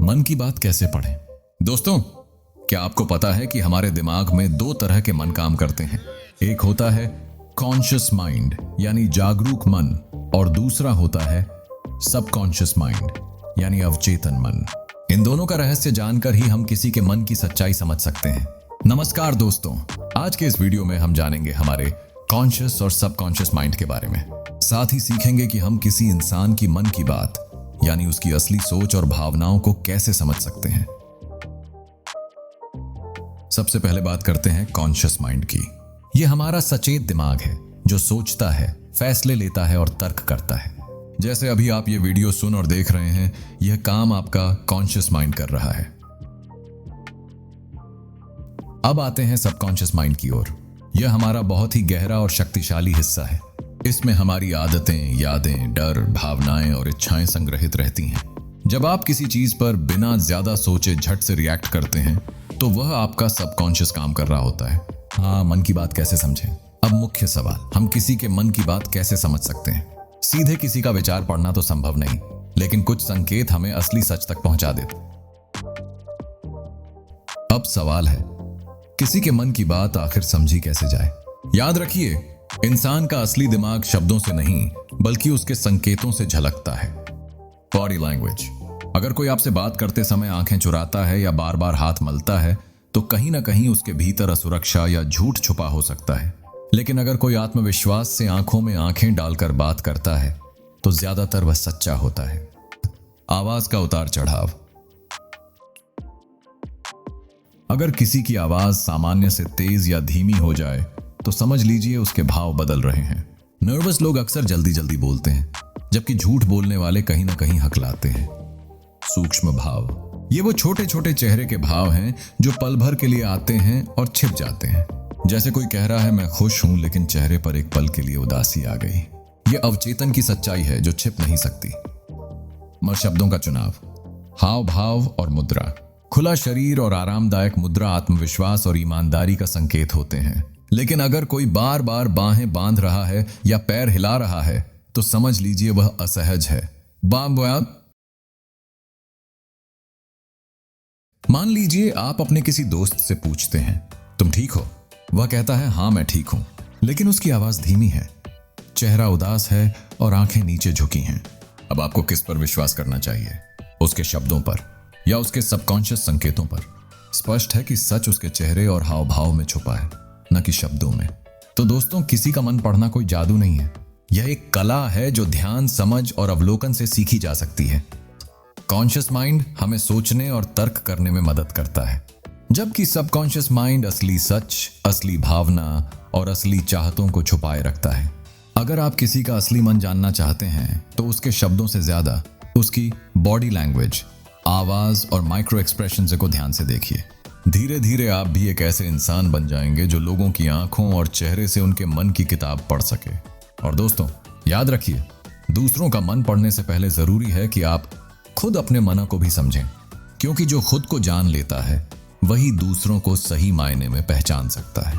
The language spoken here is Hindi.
मन की बात कैसे पढ़ें? दोस्तों, क्या आपको पता है कि हमारे दिमाग में दो तरह के मन काम करते हैं। एक होता है कॉन्शियस माइंड यानी जागरूक मन, और दूसरा होता है सबकॉन्शियस माइंड यानी अवचेतन मन। इन दोनों का रहस्य जानकर ही हम किसी के मन की सच्चाई समझ सकते हैं। नमस्कार दोस्तों, आज के इस वीडियो में हम जानेंगे हमारे कॉन्शियस और सबकॉन्शियस माइंड के बारे में। साथ ही सीखेंगे कि हम किसी इंसान की मन की बात यानी उसकी असली सोच और भावनाओं को कैसे समझ सकते हैं। सबसे पहले बात करते हैं कॉन्शियस माइंड की। यह हमारा सचेत दिमाग है जो सोचता है, फैसले लेता है और तर्क करता है। जैसे अभी आप ये वीडियो सुन और देख रहे हैं, यह काम आपका कॉन्शियस माइंड कर रहा है। अब आते हैं सबकॉन्शियस माइंड की ओर। यह हमारा बहुत ही गहरा और शक्तिशाली हिस्सा है। इसमें हमारी आदतें, यादें, डर, भावनाएं और इच्छाएं संग्रहित रहती हैं। जब आप किसी चीज पर बिना ज्यादा सोचे झट से रिएक्ट करते हैं तो वह आपका सबकॉन्शियस काम कर रहा होता है। हाँ, मन की बात कैसे समझें? अब मुख्य सवाल, हम किसी के मन की बात कैसे समझ सकते हैं? सीधे किसी का विचार पढ़ना तो संभव नहीं, लेकिन कुछ संकेत हमें असली सच तक पहुंचा देते। अब सवाल है, किसी के मन की बात आखिर समझी कैसे जाए? याद रखिए, इंसान का असली दिमाग शब्दों से नहीं बल्कि उसके संकेतों से झलकता है। Body language. अगर कोई आपसे बात करते समय आंखें चुराता है या बार बार हाथ मलता है तो कहीं ना कहीं उसके भीतर असुरक्षा या झूठ छुपा हो सकता है। लेकिन अगर कोई आत्मविश्वास से आंखों में आंखें डालकर बात करता है तो ज्यादातर वह सच्चा होता है। आवाज का उतार चढ़ाव। अगर किसी की आवाज सामान्य से तेज या धीमी हो जाए तो समझ लीजिए उसके भाव बदल रहे हैं। नर्वस लोग अक्सर जल्दी जल्दी बोलते हैं, जबकि झूठ बोलने वाले कहीं ना कहीं हकलाते हैं। सूक्ष्म भाव। ये वो छोटे छोटे चेहरे के भाव हैं जो पल भर के लिए आते हैं और छिप जाते हैं। जैसे कोई कह रहा है मैं खुश हूं, लेकिन चेहरे पर एक पल के लिए उदासी आ गई। ये अवचेतन की सच्चाई है जो छिप नहीं सकती। शब्दों का चुनाव। हाव भाव और मुद्रा। खुला शरीर और आरामदायक मुद्रा आत्मविश्वास और ईमानदारी का संकेत होते हैं। लेकिन अगर कोई बार बार बाहें बांध रहा है या पैर हिला रहा है तो समझ लीजिए वह असहज है। मान लीजिए आप अपने किसी दोस्त से पूछते हैं तुम ठीक हो? वह कहता है हाँ मैं ठीक हूं, लेकिन उसकी आवाज धीमी है, चेहरा उदास है और आंखें नीचे झुकी हैं। अब आपको किस पर विश्वास करना चाहिए? उसके शब्दों पर या उसके सबकॉन्शियस संकेतों पर? स्पष्ट है कि सच उसके चेहरे और हाव भाव में छुपा है, न कि शब्दों में। तो दोस्तों, किसी का मन पढ़ना कोई जादू नहीं है। यह एक कला है जो ध्यान, समझ और अवलोकन से सीखी जा सकती है। कॉन्शियस माइंड हमें सोचने और तर्क करने में मदद करता है, जबकि सबकॉन्शियस माइंड असली सच, असली भावना और असली चाहतों को छुपाए रखता है। अगर आप किसी का असली मन जानना चाहते हैं तो उसके शब्दों से ज्यादा उसकी बॉडी लैंग्वेज, आवाज और माइक्रो एक्सप्रेशन को ध्यान से देखिए। धीरे धीरे आप भी एक ऐसे इंसान बन जाएंगे जो लोगों की आंखों और चेहरे से उनके मन की किताब पढ़ सके। और दोस्तों, याद रखिए, दूसरों का मन पढ़ने से पहले जरूरी है कि आप खुद अपने मन को भी समझें, क्योंकि जो खुद को जान लेता है वही दूसरों को सही मायने में पहचान सकता है।